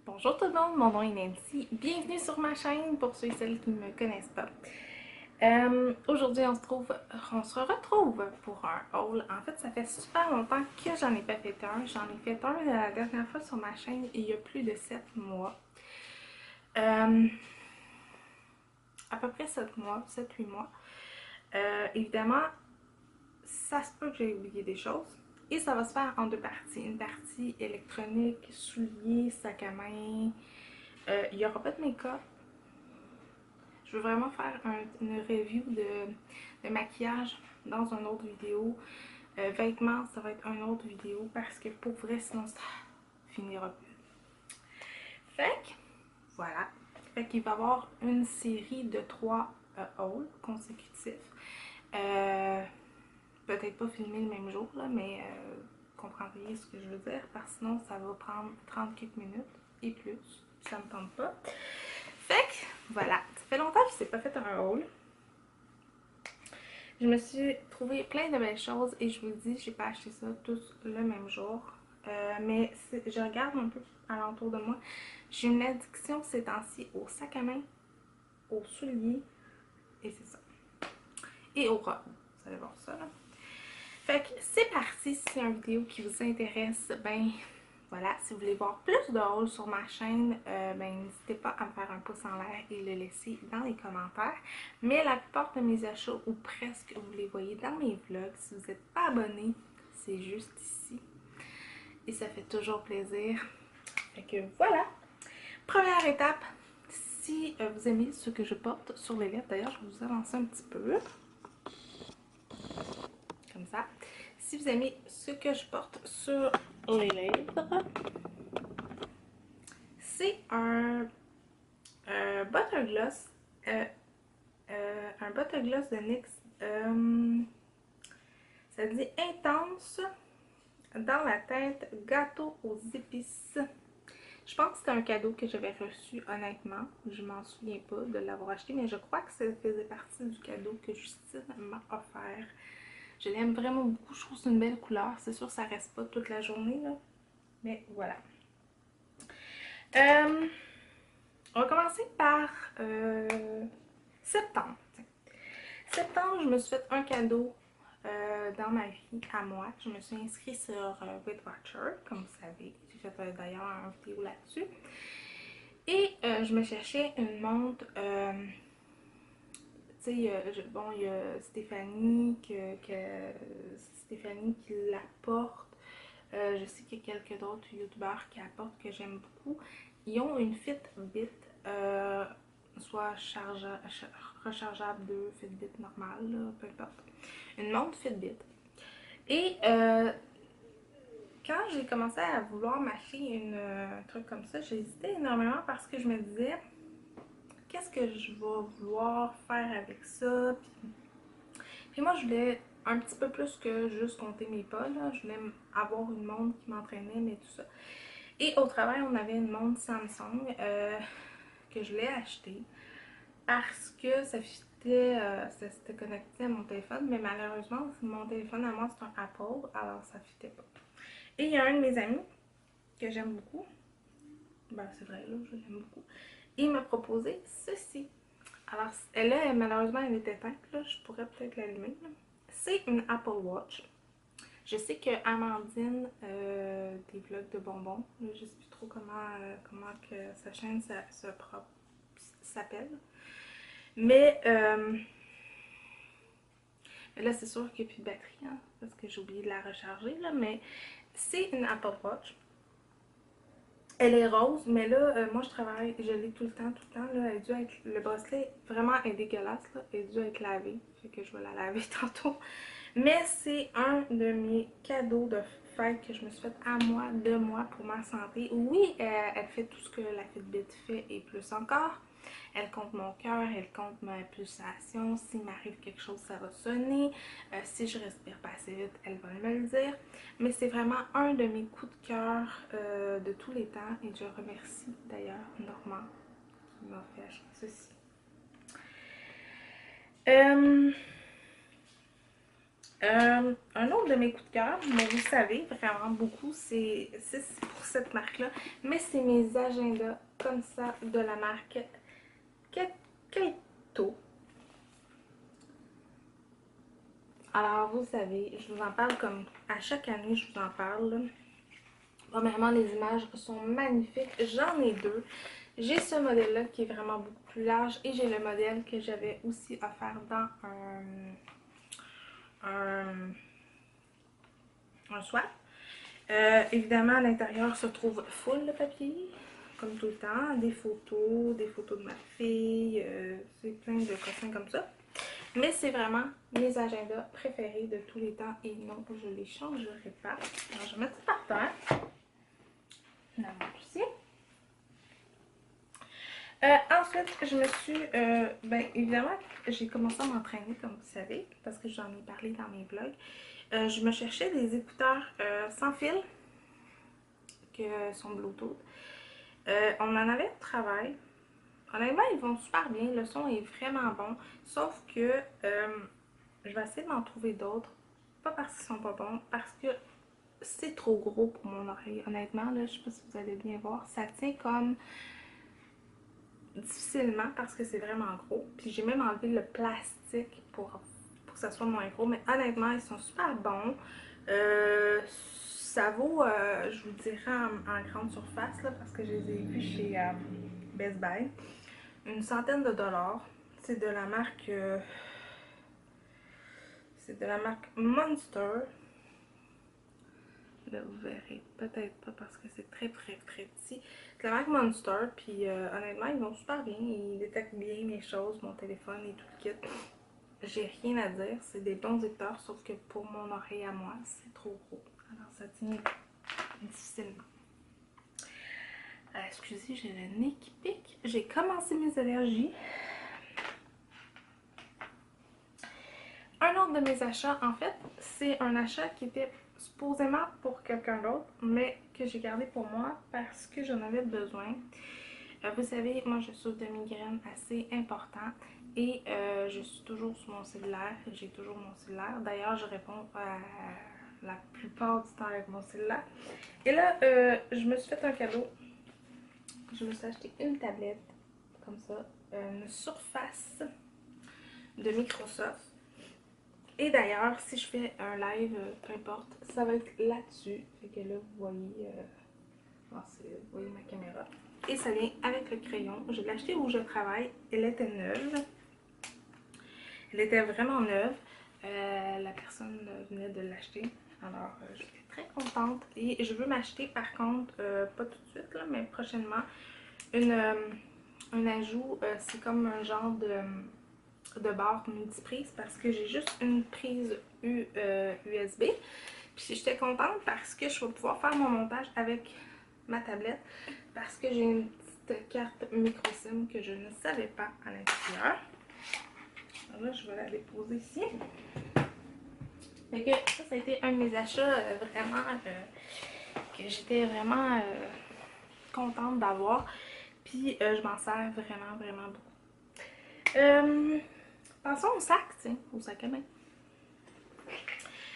Bonjour tout le monde, mon nom est Nancy. Bienvenue sur ma chaîne pour ceux et celles qui ne me connaissent pas. Aujourd'hui, on se retrouve pour un haul. En fait, ça fait super longtemps que j'en ai pas fait un. J'en ai fait un la dernière fois sur ma chaîne il y a plus de 7 mois. Euh, à peu près 7 mois, 7-8 mois. Évidemment, ça se peut que j'ai oublié des choses. Et ça va se faire en deux parties. Une partie électronique, souliers, sac à main. Il n'y aura pas de make-up. Je veux vraiment faire une review de maquillage dans une autre vidéo. Vêtements, ça va être une autre vidéo parce que pour vrai, sinon ça finira plus. Fait que, voilà. Fait qu'il va y avoir une série de 3 hauls consécutifs. Euh, Peut-être pas filmer le même jour, là, mais vous comprendriez ce que je veux dire, parce que sinon ça va prendre 30 quelques minutes et plus. Ça me tente pas. Fait que, voilà. Ça fait longtemps que je n'ai pas fait un haul. Je me suis trouvé plein de belles choses et je vous dis, j'ai pas acheté ça tous le même jour. Mais je regarde un peu alentour de moi. J'ai une addiction ces temps-ci au sac à main, aux souliers et c'est ça. Et aux robes. Vous allez voir ça là. Fait que c'est parti, si c'est une vidéo qui vous intéresse, ben voilà, si vous voulez voir plus de hauls sur ma chaîne, ben n'hésitez pas à me faire un pouce en l'air et le laisser dans les commentaires. Mais la plupart de mes achats, ou presque, vous les voyez dans mes vlogs. Si vous n'êtes pas abonné, c'est juste ici. Et ça fait toujours plaisir. Fait que voilà. Première étape, si vous aimez ce que je porte sur les lèvres, d'ailleurs je vais vous avancer un petit peu, comme ça. Si vous aimez ce que je porte sur les lèvres, c'est un butter gloss, de NYX. Ça dit intense dans la tête, gâteau aux épices. Je pense que c'était un cadeau que j'avais reçu, honnêtement. Je m'en souviens pas de l'avoir acheté, mais je crois que ça faisait partie du cadeau que Justine m'a offert. Je l'aime vraiment beaucoup, je trouve que c'est une belle couleur. C'est sûr que ça reste pas toute la journée, là. Mais voilà. Euh, on va commencer par septembre. Septembre, je me suis fait un cadeau dans ma vie à moi. Je me suis inscrite sur Weight Watcher, comme vous savez. J'ai fait d'ailleurs une vidéo là-dessus. Et je me cherchais une montre. Tu sais, bon, il y a Stéphanie qui la porte. Je sais qu'il y a quelques autres youtubeurs qui apportent que j'aime beaucoup. Ils ont une Fitbit, soit rechargeable de Fitbit normale, là, peu importe. Une montre Fitbit. Et quand j'ai commencé à vouloir m'acheter un truc comme ça, j'ai hésité énormément parce que je me disais, qu'est-ce que je vais vouloir faire avec ça? Puis moi, je voulais un petit peu plus que juste compter mes pas, là. Je voulais avoir une montre qui m'entraînait, mais tout ça. Et au travail, on avait une montre Samsung que je l'ai achetée parce que ça s'était connecté à mon téléphone, mais malheureusement, mon téléphone à moi, c'est un Apple, alors ça fitait pas. Et il y a un de mes amis que j'aime beaucoup, ben c'est vrai, là, je l'aime beaucoup, il m'a proposé ceci. Alors, malheureusement, elle est éteinte, là, je pourrais peut-être l'allumer. C'est une Apple Watch. Je sais que Amandine, des vlogs de bonbons, je ne sais plus trop comment que sa chaîne s'appelle. Mais là, c'est sûr qu'il n'y a plus de batterie, hein, parce que j'ai oublié de la recharger, là, mais c'est une Apple Watch. Elle est rose, mais là, moi je travaille, je l'ai tout le temps, là. Elle a dû être, le bracelet vraiment est dégueulasse, là. Elle a dû être lavée, fait que je vais la laver tantôt. Mais c'est un de mes cadeaux de fête que je me suis fait à moi, de moi, pour ma santé. Oui, elle fait tout ce que la Fitbit fait et plus encore. Elle compte mon cœur, elle compte ma pulsation. S'il m'arrive quelque chose, ça va sonner. Si je respire pas assez vite, elle va me le dire. Mais c'est vraiment un de mes coups de cœur de tous les temps. Et je remercie d'ailleurs Normand qui m'a fait acheter ceci. Euh, Un autre de mes coups de cœur, mais vous savez vraiment beaucoup, c'est pour cette marque-là, mais c'est mes agendas comme ça de la marque Kaito. Alors, vous savez, je vous en parle comme à chaque année, je vous en parle. Premièrement, les images sont magnifiques. J'en ai deux. J'ai ce modèle-là qui est vraiment beaucoup plus large et j'ai le modèle que j'avais aussi offert dans un swap. Évidemment, à l'intérieur se trouve full de papier, comme tout le temps. Des photos de ma fille, c'est plein de cossins comme ça. Mais c'est vraiment mes agendas préférés de tous les temps et non, je ne les changerai pas. Alors, je vais mettre ça par terre. La montre ici. Ensuite, je me suis, ben évidemment, j'ai commencé à m'entraîner comme vous savez, parce que j'en ai parlé dans mes vlogs. Je me cherchais des écouteurs sans fil, que sont Bluetooth. On en avait au travail. Honnêtement, ils vont super bien, le son est vraiment bon, sauf que je vais essayer d'en trouver d'autres. Pas parce qu'ils sont pas bons, parce que c'est trop gros pour mon oreille. Honnêtement, là, je sais pas si vous allez bien voir, ça tient comme difficilement parce que c'est vraiment gros. Puis j'ai même enlevé le plastique pour que ça soit moins gros. Mais honnêtement, ils sont super bons. Ça vaut, je vous dirais en grande surface, là, parce que je les ai vus chez Best Buy, une centaine de dollars. C'est de la marque... c'est de la marque Monster. Là, vous verrez peut-être pas parce que c'est très petit. C'est la marque Monster, puis honnêtement, ils vont super bien. Ils détectent bien mes choses, mon téléphone et tout le kit. J'ai rien à dire, c'est des bons écouteurs, sauf que pour mon oreille à moi, c'est trop gros. Alors ça tient difficilement. Excusez, j'ai le nez qui pique. J'ai commencé mes allergies. Un autre de mes achats, en fait, c'est un achat qui était supposément pour quelqu'un d'autre, mais que j'ai gardé pour moi parce que j'en avais besoin. Vous savez, moi je souffre de migraines assez important et je suis toujours sur mon cellulaire. J'ai toujours mon cellulaire. D'ailleurs, je réponds à la plupart du temps avec mon cellulaire. Et là, je me suis fait un cadeau. Je me suis acheté une tablette, comme ça, une Surface de Microsoft. Et d'ailleurs, si je fais un live, peu importe, ça va être là-dessus. Fait que là, vous voyez, vous voyez ma caméra. Et ça vient avec le crayon. Je l'ai acheté où je travaille. Elle était neuve. Elle était vraiment neuve. La personne venait de l'acheter. Alors, j'étais très contente. Et je veux m'acheter, par contre, pas tout de suite, là, mais prochainement, un ajout. C'est comme un genre de barre multiprise parce que j'ai juste une prise USB. Puis j'étais contente parce que je vais pouvoir faire mon montage avec ma tablette parce que j'ai une petite carte micro SIM que je ne savais pas à l'intérieur. Alors là, je vais la déposer ici. Fait que ça a été un de mes achats vraiment que j'étais vraiment contente d'avoir. Puis je m'en sers vraiment beaucoup. Passons au sac, tiens, au sac à main.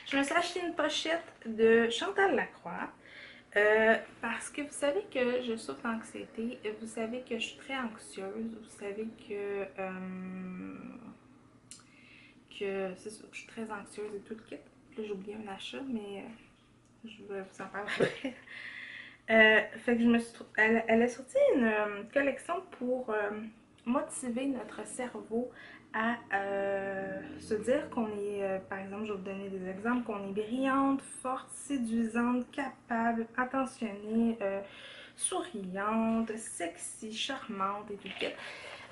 Je me suis acheté une pochette de Chantal Lacroix. Parce que vous savez que je souffre d'anxiété, vous savez que je suis très anxieuse, vous savez que c'est ça, que je suis très anxieuse et tout le kit. Là, j'ai oublié un achat, mais je vais vous en parler après. Fait que elle a sorti une collection pour motiver notre cerveau à se dire qu'on est, par exemple, je vais vous donner des exemples, qu'on est brillante, forte, séduisante, capable, attentionnée, souriante, sexy, charmante et tout le kit.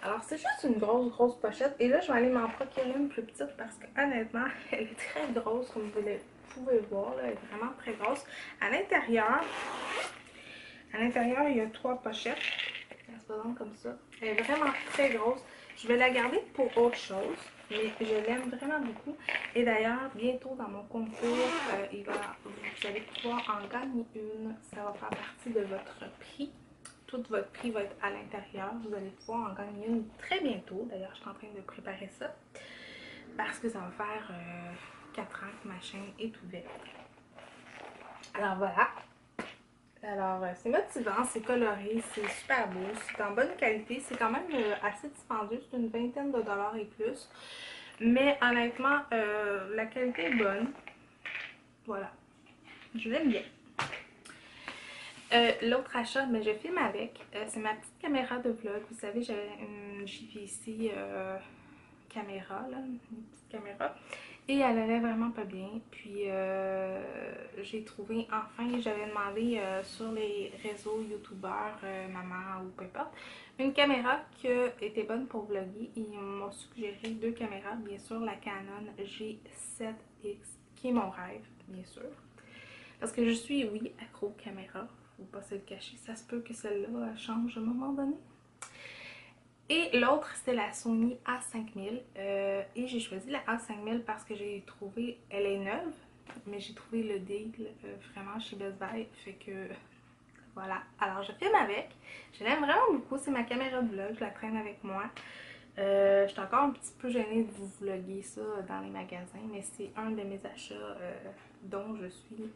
Alors, c'est juste une grosse pochette. Et là, je vais aller m'en procurer une plus petite parce que honnêtement, elle est très grosse, comme vous pouvez voir. Là, elle est vraiment très grosse. À l'intérieur, il y a 3 pochettes. Elle se présente comme ça. Elle est vraiment très grosse. Je vais la garder pour autre chose, mais je l'aime vraiment beaucoup. Et d'ailleurs, bientôt dans mon concours, vous allez pouvoir en gagner une. Ça va faire partie de votre prix. Tout votre prix va être à l'intérieur. Vous allez pouvoir en gagner une très bientôt. D'ailleurs, je suis en train de préparer ça parce que ça va faire 4 ans que ma chaîne est ouverte. Alors voilà. Alors c'est motivant, c'est coloré, c'est super beau, c'est en bonne qualité, c'est quand même assez dispendieux, c'est une vingtaine de dollars et plus. Mais honnêtement, la qualité est bonne. Voilà. Je l'aime bien. L'autre achat, mais je filme avec, c'est ma petite caméra de vlog. Vous savez, j'avais une JVC caméra, là, une petite caméra. Et elle allait vraiment pas bien. Puis j'ai trouvé, enfin, j'avais demandé sur les réseaux youtubeurs, maman ou peu importe, une caméra qui était bonne pour vlogger. Ils m'ont suggéré deux caméras, bien sûr, la Canon G7X, qui est mon rêve, bien sûr. Parce que je suis, oui, accro aux caméras, faut pas se le cacher. Ça se peut que celle-là change à un moment donné. Et l'autre, c'était la Sony A5000. Et j'ai choisi la A5000 parce que j'ai trouvé, elle est neuve, mais j'ai trouvé le deal vraiment chez Best Buy. Fait que voilà. Alors je filme avec. Je l'aime vraiment beaucoup. C'est ma caméra de vlog. Je la traîne avec moi. Je suis encore un petit peu gênée de vous vlogger ça dans les magasins, mais c'est un de mes achats dont je suis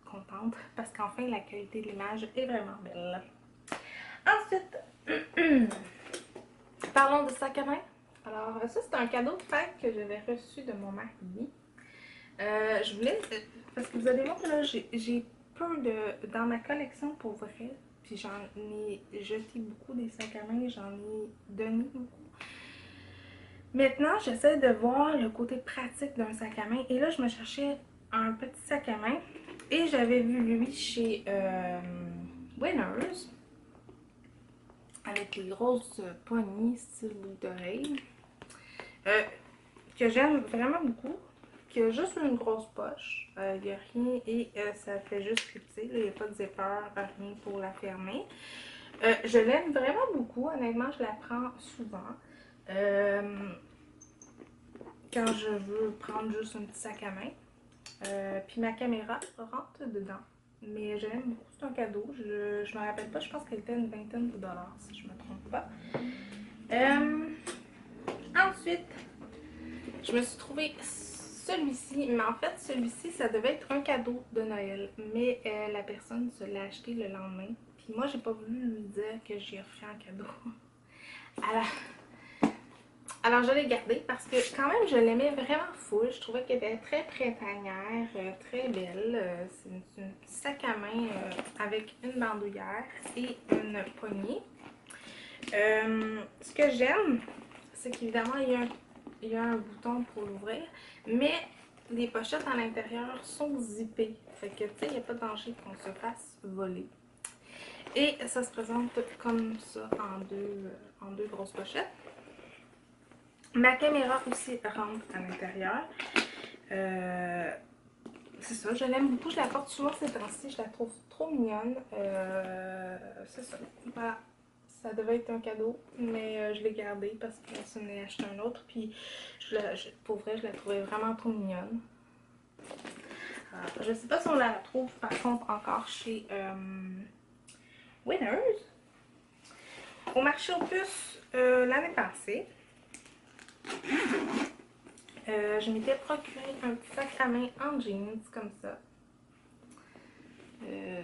contente parce qu'enfin la qualité de l'image est vraiment belle. Ensuite, parlons de sac à main. Alors ça c'est un cadeau de fête que j'avais reçu de mon mari. Je voulais, parce que vous allez voir là, j'ai peu de, dans ma collection pour vrai, puis j'en ai jeté beaucoup des sacs à main, j'en ai donné beaucoup. Maintenant j'essaie de voir le côté pratique d'un sac à main et là je me cherchais un petit sac à main et j'avais vu lui chez Winners avec les grosses poignées style boucle d'oreille que j'aime vraiment beaucoup, qui a juste une grosse poche, il n'y a rien et ça fait juste clipser, il n'y a pas de zipper, rien pour la fermer. Je l'aime vraiment beaucoup, honnêtement je la prends souvent. Quand je veux prendre juste un petit sac à main. Puis ma caméra rentre dedans. Mais je l'aime beaucoup, c'est un cadeau. Je me rappelle pas, je pense qu'elle était une vingtaine de dollars si je me trompe pas. Ensuite, je me suis trouvé celui-ci. Mais en fait, celui-ci, ça devait être un cadeau de Noël. Mais la personne se l'a acheté le lendemain. Puis moi, j'ai pas voulu lui dire que j'ai offert un cadeau. Alors je l'ai gardé parce que quand même je l'aimais vraiment full. Je trouvais qu'elle était très printanière, très belle. C'est un petit sac à main avec une bandoulière et une poignée. Ce que j'aime, c'est qu'évidemment il y a un bouton pour l'ouvrir, mais les pochettes à l'intérieur sont zippées. Fait que tu sais, il n'y a pas de danger qu'on se fasse voler. Et ça se présente comme ça en deux grosses pochettes. Ma caméra aussi rentre à l'intérieur. C'est ça, je l'aime beaucoup. Je la porte souvent ces temps-ci. Je la trouve trop mignonne. C'est ça. Voilà. Ça devait être un cadeau, mais je l'ai gardé parce que ça m'en est acheté un autre. Puis, pour vrai, je la trouvais vraiment trop mignonne. Je sais pas si on la trouve par contre encore chez Winners. Au marché aux puces l'année passée. Je m'étais procuré un petit sac à main en jeans comme ça. Je vais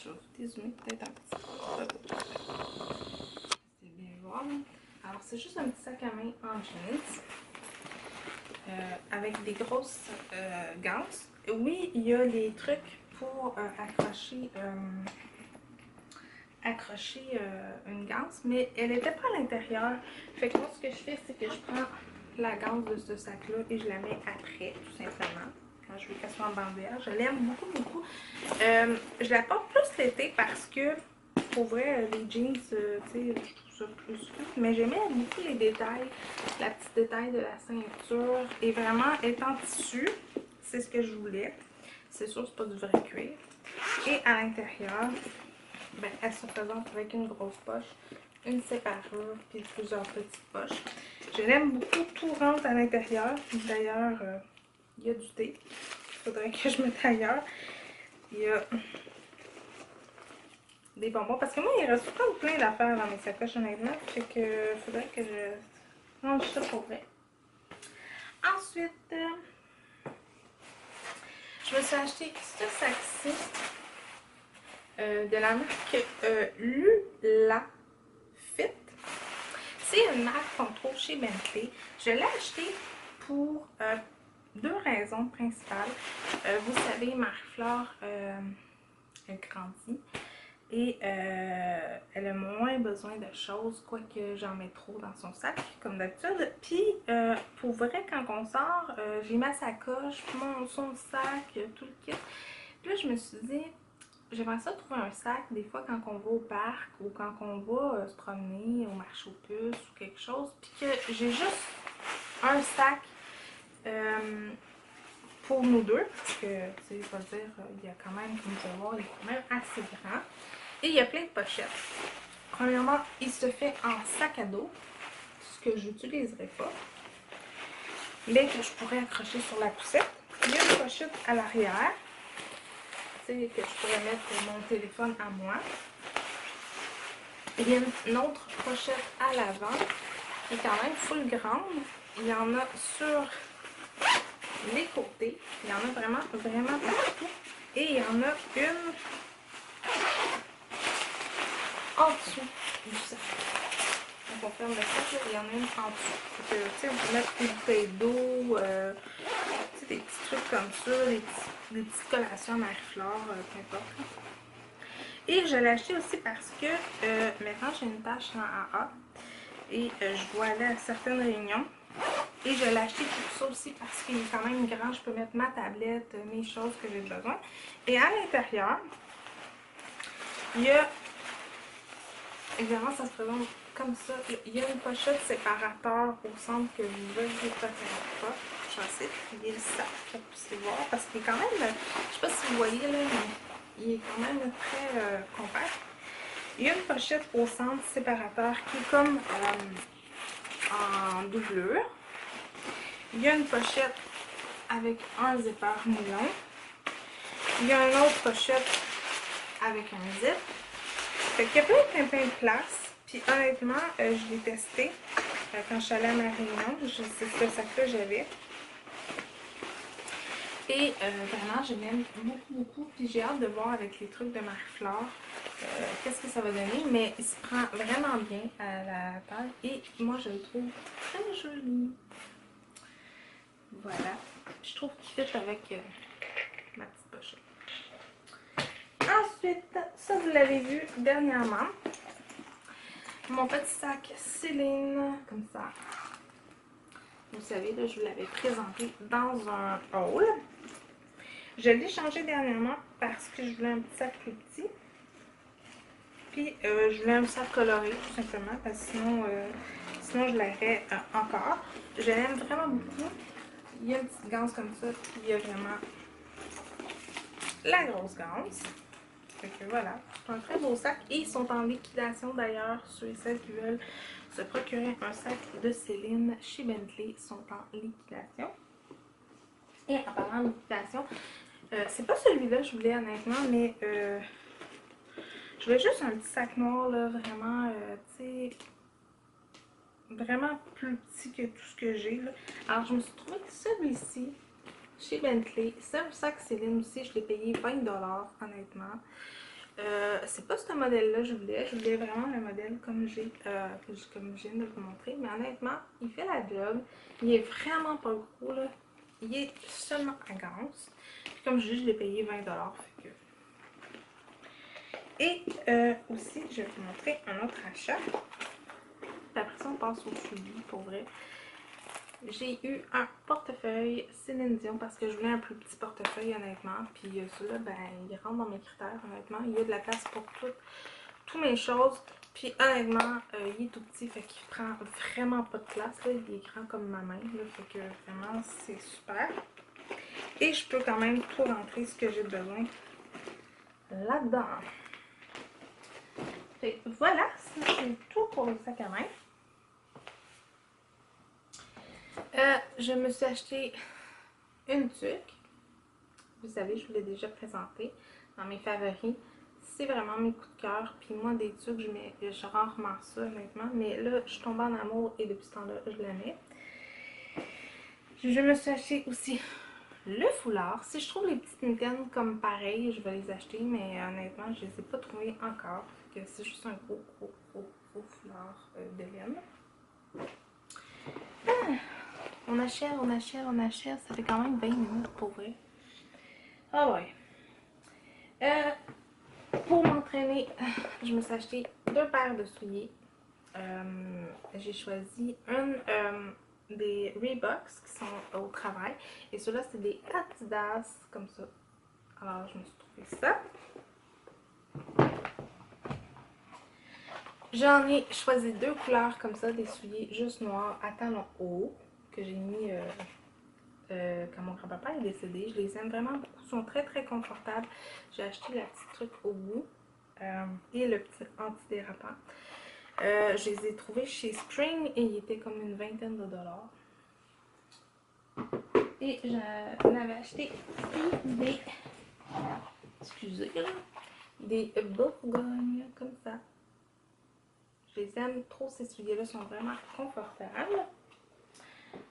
vous dézoomer peut-être un petit peu. C'est bien voir. Alors c'est juste un petit sac à main en jeans. Avec des grosses ganses. Oui, il y a les trucs pour accrocher une ganse, mais elle n'était pas à l'intérieur. Fait que moi, ce que je fais, c'est que je prends la ganse de ce sac-là et je la mets après, tout simplement. Quand je veux qu'elle soit en bandoulière. Je l'aime beaucoup, beaucoup. Je la porte plus l'été parce que, pour vrai, les jeans, tu sais, je trouve ça plus cute. Mais j'aimais beaucoup les détails, la petite détail de la ceinture. Et vraiment, être en tissu, c'est ce que je voulais. C'est sûr, c'est pas du vrai cuir. Et à l'intérieur, ben, elle se présente avec une grosse poche, une séparure, puis plusieurs petites poches. Je l'aime beaucoup, tout rentre à l'intérieur. D'ailleurs, il y a du thé. Il faudrait que je mette ailleurs. Il y a des bonbons. Parce que moi, il reste tout le temps plein d'affaires dans mes sacoches, honnêtement. Fait que faudrait que je range ça pour vrai. Ensuite, Je me suis acheté ce sac-ci de la marque Lula Fit. C'est une marque qu'on trouve chez Bentley. Je l'ai acheté pour deux raisons principales. Vous savez, Marie-Flore elle grandit et elle a moins besoin de choses, quoique j'en mets trop dans son sac, comme d'habitude. Puis, pour vrai, quand on sort, j'ai ma sacoche, son sac, tout le kit. Puis là, je me suis dit, j'aimerais ça trouver un sac, des fois, quand on va au parc ou quand on va se promener au marché aux puces ou quelque chose, puis que j'ai juste un sac pour nous deux, parce que, tu sais, je vais dire, il y a quand même, comme vous allez voir, il est quand même assez grand. Et il y a plein de pochettes. Premièrement, il se fait en sac à dos, ce que je n'utiliserai pas, mais que je pourrais accrocher sur la poussette. Il y a une pochette à l'arrière, tu sais, que je pourrais mettre mon téléphone à moi. Il y a une autre pochette à l'avant, qui est quand même full grande. Il y en a sur les côtés. Il y en a vraiment, vraiment partout. Et il y en a une en dessous du sac. Donc on ferme le sac, là, il y en a une en dessous. Donc, tu sais, on peut mettre une bouteille d'eau, tu sais, des petits trucs comme ça, des petites collations à Marie-Flore, peu importe. Et je l'ai acheté aussi parce que maintenant j'ai une tâche en AA et je dois aller à certaines réunions. Et je l'ai acheté pour ça aussi parce qu'il est quand même grand. Je peux mettre ma tablette, mes choses que j'ai besoin. Et à l'intérieur, il y a, évidemment ça se présente comme ça, il y a une pochette séparateur au centre que vous voyez peut-être pas. Je vais essayer de plier le sac pour que vous puissiez voir parce qu'il est quand même, je ne sais pas si vous voyez là, mais il est quand même très compact. Il y a une pochette au centre séparateur qui est comme en doublure. Il y a une pochette avec un zipper moulin. Il y a une autre pochette avec un zip. Fait qu'il y a plein de place. Puis honnêtement, je l'ai testé quand je suis allée à ma réunion. C'est ce sac-là que j'avais. Et vraiment, je l'aime beaucoup. Puis j'ai hâte de voir avec les trucs de Marie-Flore qu'est-ce que ça va donner. Mais il se prend vraiment bien à la taille. Et moi, je le trouve très joli. Voilà. Je trouve qu'il fit avec ma petite pochette. Ensuite, ça vous l'avez vu dernièrement. Mon petit sac Céline, comme ça. Vous savez, là, je vous l'avais présenté dans un haul. Je l'ai changé dernièrement parce que je voulais un petit sac plus petit. Puis, je voulais un sac coloré, tout simplement, parce que sinon je l'aurais encore. Je l'aime vraiment beaucoup. Il y a une petite ganse comme ça, puis il y a vraiment la grosse ganse. Fait que voilà, c'est un très beau sac. Et ils sont en liquidation d'ailleurs, ceux et celles qui veulent se procurer un sac de Céline chez Bentley sont en liquidation. Et en parlant de liquidation, c'est pas celui-là que je voulais honnêtement, mais je voulais juste un petit sac noir là, vraiment, tu sais, vraiment plus petit que tout ce que j'ai. Alors je me suis trouvé celui-ci chez Bentley. C'est un sac Céline aussi, je l'ai payé 20$ honnêtement. C'est pas ce modèle-là que je voulais vraiment le modèle comme comme je viens de vous montrer, mais honnêtement, il fait la job, il est vraiment pas gros là, il est seulement à ganse, puis comme je dis, je l'ai payé 20$, fait que... Et aussi, je vais vous montrer un autre achat, puis après ça on passe au suivi, pour vrai. J'ai eu un portefeuille Céline Dion parce que je voulais un plus petit portefeuille honnêtement. Puis celui-là, ben, il rentre dans mes critères honnêtement. Il y a de la place pour toutes mes choses. Puis honnêtement, il est tout petit, fait qu'il prend vraiment pas de place. Là. Il est grand comme ma main, là, fait que vraiment c'est super. Et je peux quand même tout rentrer ce que j'ai besoin là-dedans. Fait voilà, c'est tout pour le sac à main. Je me suis acheté une tuque. Vous savez, je vous l'ai déjà présenté dans mes favoris. C'est vraiment mes coups de cœur. Puis moi, des tuques, je mets rarement ça, honnêtement. Mais là, je suis tombée en amour et depuis ce temps-là, je la mets. Je me suis acheté aussi le foulard. Si je trouve les petites mitaines comme pareil, je vais les acheter, mais honnêtement, je les ai pas trouvées encore. Fait que c'est juste un gros foulard de laine. On achète, ça fait quand même 20 minutes pour vrai. Ah ouais. Pour m'entraîner, je me suis acheté 2 paires de souliers. J'ai choisi des Reeboks qui sont au travail. Et ceux-là, c'est des Adidas, comme ça. Alors, je me suis trouvé ça. J'en ai choisi 2 couleurs comme ça, des souliers juste noirs à talons hauts, que j'ai mis quand mon grand-papa est décédé. Je les aime vraiment beaucoup, ils sont très confortables. J'ai acheté la petite truc au bout et le petit antidérapant. Je les ai trouvés chez Spring et ils étaient comme une vingtaine de dollars. Et j'en avais acheté des, excusez, des Bourgognes comme ça. Je les aime trop, ces souliers-là sont vraiment confortables.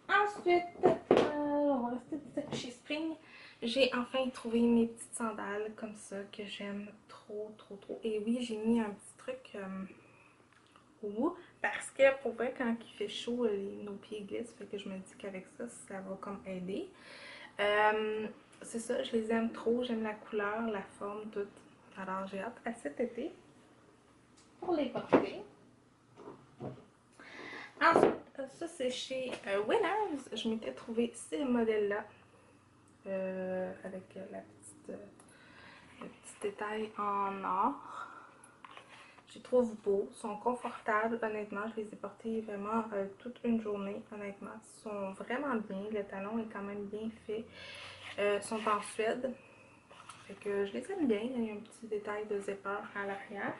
Ensuite, on va rester chez Spring. J'ai enfin trouvé mes petites sandales comme ça que j'aime trop. Et oui, j'ai mis un petit truc au bout parce que pour vrai, quand il fait chaud, nos pieds glissent. Fait que je me dis qu'avec ça, ça va comme aider. C'est ça, je les aime trop. J'aime la couleur, la forme, tout. Alors j'ai hâte à cet été pour les porter. Ensuite, ça c'est chez Winners. Je m'étais trouvé ces modèles-là avec le petit détail en or. Je les trouve beaux, sont confortables, honnêtement. Je les ai portés vraiment toute une journée, honnêtement. Ils sont vraiment bien. Le talon est quand même bien fait. Ils sont en Suède. Fait que je les aime bien. Il y a un petit détail de zipper à l'arrière.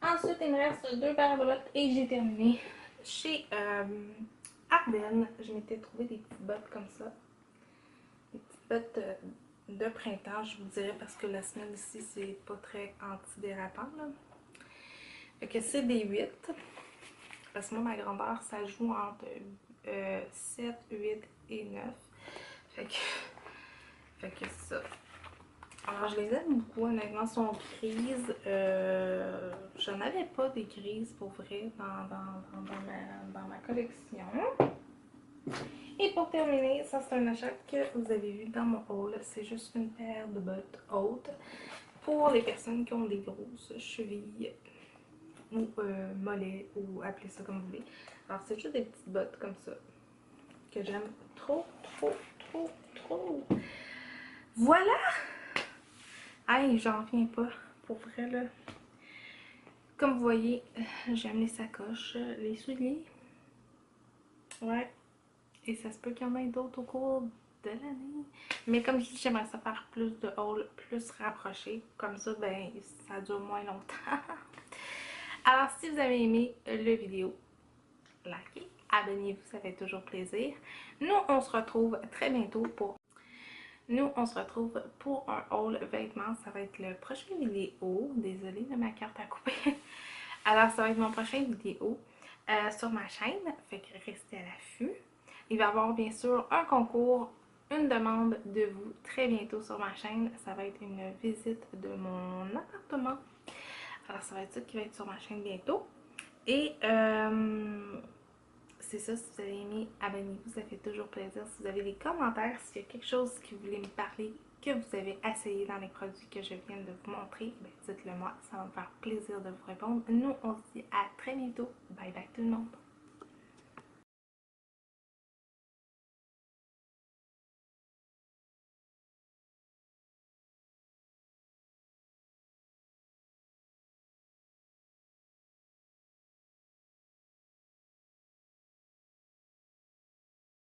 Ensuite, il me reste 2 paires de bottes et j'ai terminé. Chez Ardennes, je m'étais trouvé des petites bottes comme ça. Des petites bottes de printemps, je vous dirais, parce que la semelle ici, c'est pas très antidérapant. Là. Fait que c'est des 8. Parce que moi, ma grandeur, ça joue entre 7, 8 et 9. Fait que c'est ça. Alors, je les aime beaucoup, honnêtement, ils sont grises. J'en avais pas des grises pour vrai dans ma collection. Et pour terminer, ça c'est un achat que vous avez vu dans mon haul. C'est juste une paire de bottes hautes pour les personnes qui ont des grosses chevilles ou mollets, ou appelez ça comme vous voulez. Alors, c'est juste des petites bottes comme ça que j'aime trop. Voilà! Aïe, j'en reviens pas. Pour vrai, là. Comme vous voyez, j'aime les sacoches, les souliers. Ouais. Et ça se peut qu'il y en ait d'autres au cours de l'année. Mais comme je dis, j'aimerais ça faire plus de hauls, plus rapprochés. Comme ça, ben, ça dure moins longtemps. Alors, si vous avez aimé la vidéo, likez, abonnez-vous, ça fait toujours plaisir. Nous, on se retrouve très bientôt pour un haul vêtements. Ça va être le prochain vidéo. Désolée de ma carte à couper. Alors, ça va être mon prochain vidéo sur ma chaîne. Fait que restez à l'affût. Il va y avoir bien sûr un concours, une demande de vous très bientôt sur ma chaîne. Ça va être une visite de mon appartement. Alors, ça va être ça qui va être sur ma chaîne bientôt. Et c'est ça, si vous avez aimé, abonnez-vous, ça fait toujours plaisir. Si vous avez des commentaires, s'il y a quelque chose que vous voulez me parler, que vous avez essayé dans les produits que je viens de vous montrer, ben dites-le moi, ça va me faire plaisir de vous répondre. Nous, on se dit à très bientôt. Bye bye tout le monde!